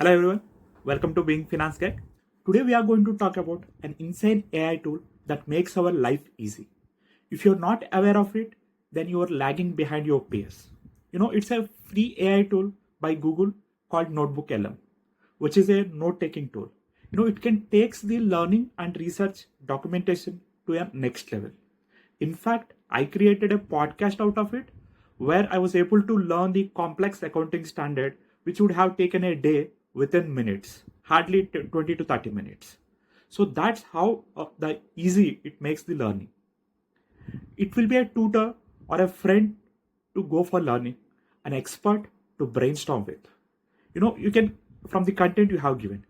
Hello everyone, welcome to Being Finance Guy. Today we are going to talk about an insane AI tool that makes our life easy. If you're not aware of it, then you are lagging behind your peers. It's a free AI tool by Google called Notebook LM, which is a note-taking tool. It can takes the learning and research documentation to a next level. In fact, I created a podcast out of it where I was able to learn the complex accounting standard, which would have taken a day within minutes, hardly 20 to 30 minutes. So that's how the easy it makes the learning. It will be a tutor or a friend to go for learning, an expert to brainstorm with. You can, from the content you have given,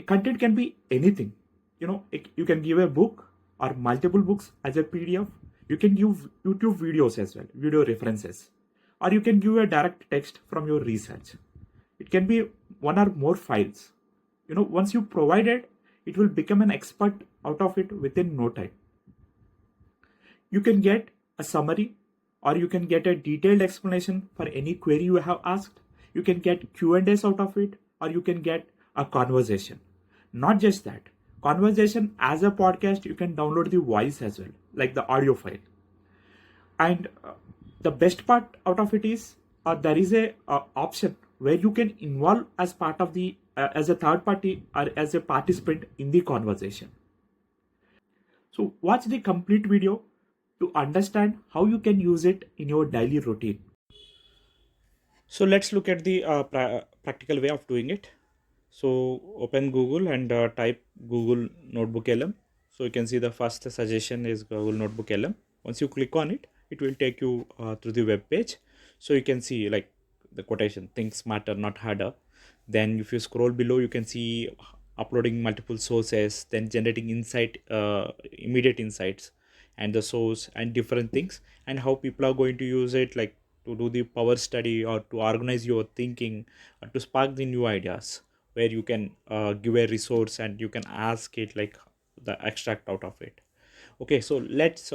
content can be anything. You can give a book or multiple books as a PDF. You can give YouTube videos as well, video references, or you can give a direct text from your research. It can be one or more files. Once you provide it, it will become an expert out of it within no time. You can get a summary, or you can get a detailed explanation for any query you have asked. You can get Q&As out of it, or you can get a conversation. Not just that, conversation as a podcast, you can download the voice as well, like the audio file. And the best part out of it is there is a option where you can involve as part of the as a third party or as a participant in the conversation. So watch the complete video to understand how you can use it in your daily routine. So let's look at the practical way of doing it. So open Google and type Google Notebook LM. So you can see the first suggestion is Google Notebook LM. Once you click on it, it will take you through the web page. So you can see like the quotation, things matter, not harder. Then if you scroll below, you can see uploading multiple sources, then generating immediate insights, and the source and different things, and how people are going to use it, like to do the power study or to organize your thinking or to spark the new ideas, where you can give a resource and you can ask it like the extract out of it. Okay, so let's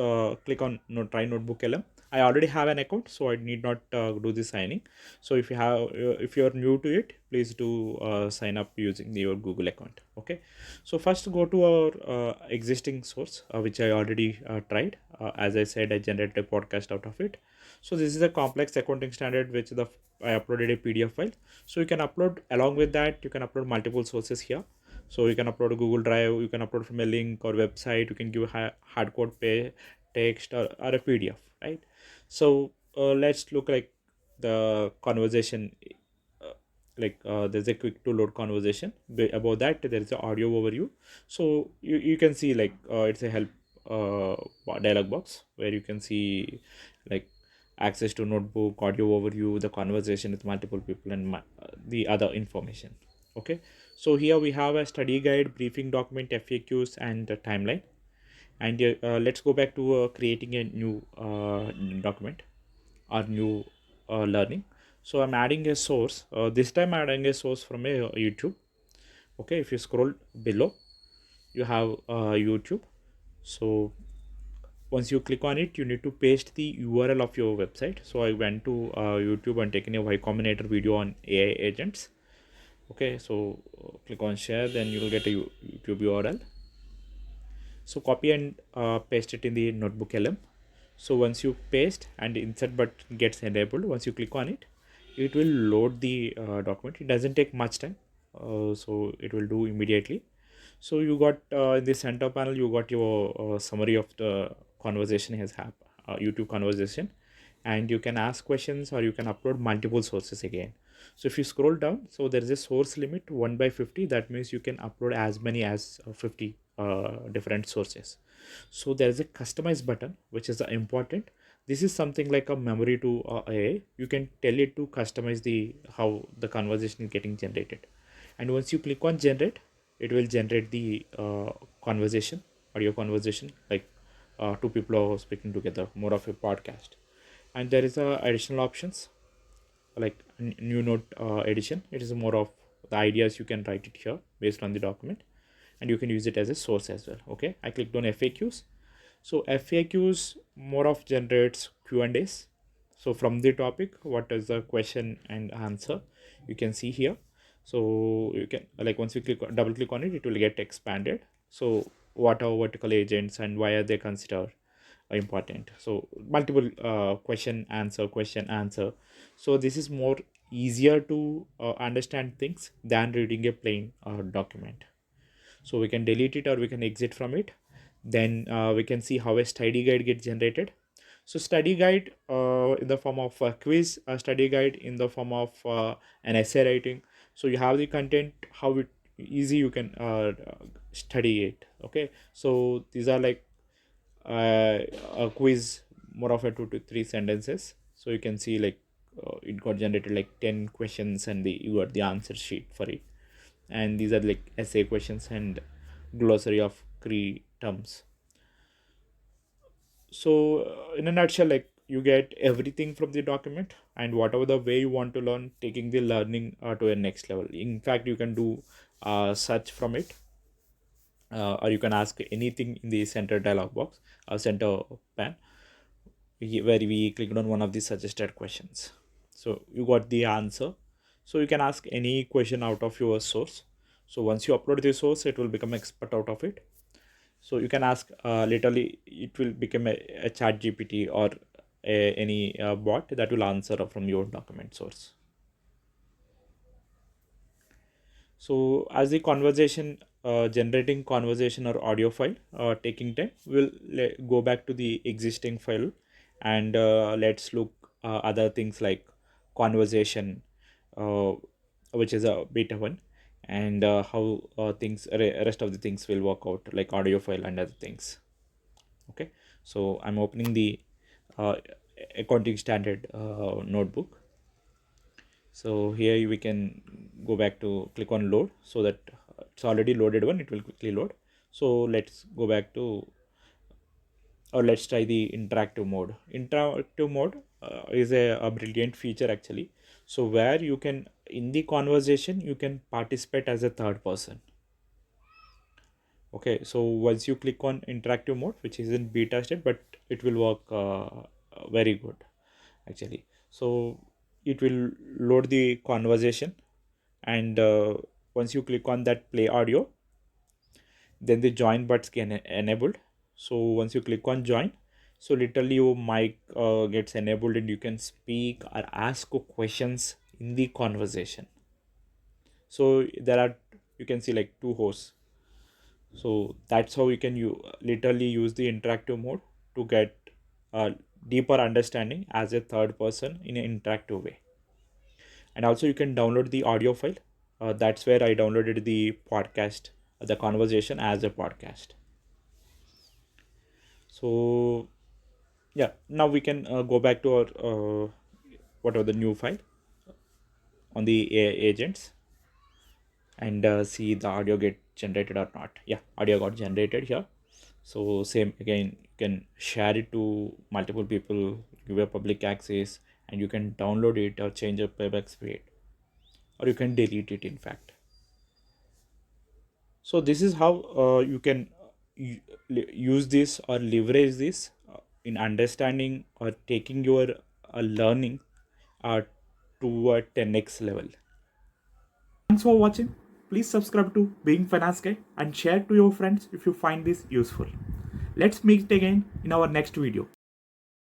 click on try Notebook LM. I already have an account, so I need not do the signing. So if you're new to it, please do sign up using your Google account. Okay, so first go to our existing source, which I already tried. As I said, I generated a podcast out of it. So this is a complex accounting standard, which I uploaded a PDF file. So you can upload along with that. You can upload multiple sources here. So you can upload a Google Drive, you can upload from a link or website, you can give hardcode text or a PDF, right? So let's look like the conversation, there's a quick to load conversation. Above that, there is an audio overview. So you can see like it's a help dialog box where you can see like access to notebook, audio overview, the conversation with multiple people, and the other information. Okay, so here we have a study guide, briefing document, FAQs, and a timeline. And let's go back to creating a new document or new learning. So I'm adding a source. This time I'm adding a source from a YouTube. Okay, if you scroll below, you have YouTube. So once you click on it, you need to paste the URL of your website. So I went to YouTube and taken a Y Combinator video on AI agents. Okay, so click on share, then you will get a YouTube URL. So copy and paste it in the Notebook LM. So once you paste and insert button gets enabled, once you click on it, it will load the document. It doesn't take much time, so it will do immediately. So you got in the center panel, you got your summary of the conversation has happened, YouTube conversation, and you can ask questions or you can upload multiple sources again. So if you scroll down, so there is a source limit 1/50. That means you can upload as many as 50 different sources. So there is a customize button, which is important. This is something like a memory to AI. You can tell it to customize the how the conversation is getting generated, and once you click on generate, it will generate the conversation, audio conversation, like two people are speaking together, more of a podcast. And there is additional options like new note edition. It is more of the ideas you can write it here based on the document, and you can use it as a source as well. Okay, I clicked on FAQs. So FAQs more of generates Q&As. So from the topic, what is the question and answer, you can see here. So you can, like, once you double click on it, it will get expanded. So what are vertical agents and why are they considered important? So multiple question answer. So this is more easier to understand things than reading a plain document. So we can delete it or we can exit from it. Then we can see how a study guide gets generated. So study guide in the form of a quiz, a study guide in the form of an essay writing. So you have the content, how it easy you can study it. Okay, so these are like uh, a quiz, more of a 2 to 3 sentences. So you can see like it got generated like 10 questions and you got the answer sheet for it. And these are like essay questions and glossary of Cree terms. So in a nutshell, like, you get everything from the document, and whatever the way you want to learn, taking the learning to a next level. In fact, you can do search from it, or you can ask anything in the center dialog box, center pane, where we clicked on one of the suggested questions. So you got the answer. So you can ask any question out of your source. So once you upload the source, it will become expert out of it. So you can ask literally, it will become a chat GPT or any bot that will answer from your document source. So as the conversation, generating conversation or audio file taking time, we'll go back to the existing file, and let's look other things like conversation, uh, which is a beta one, and how rest of the things will work out, like audio file and other things. Okay, so I'm opening the uh, accounting standard notebook. So here we can go back to click on load, so that it's already loaded one, it will quickly load. So let's go back to, or let's try the interactive mode. Interactive mode is a brilliant feature actually. So where you can, in the conversation, you can participate as a third person. Okay, so once you click on interactive mode, which is in beta state, but it will work very good actually. So it will load the conversation, and once you click on that play audio, then the join buttons get enabled. So once you click on join, so literally your mic gets enabled and you can speak or ask questions in the conversation. So there are, you can see like two hosts. So that's how you can literally use the interactive mode to get a deeper understanding as a third person in an interactive way. And also you can download the audio file. That's where I downloaded the podcast, the conversation as a podcast. So yeah, now we can go back to our whatever the new file on the AI agents, and see the audio get generated or not. Yeah, audio got generated here. So same again, you can share it to multiple people, give a public access, and you can download it or change a playback speed, or you can delete it in fact. So this is how you can use this or leverage this in understanding or taking your learning uh, to a 10x level. Thanks for watching. Please subscribe to Being Finance Guy and share to your friends if you find this useful. Let's meet again in our next video.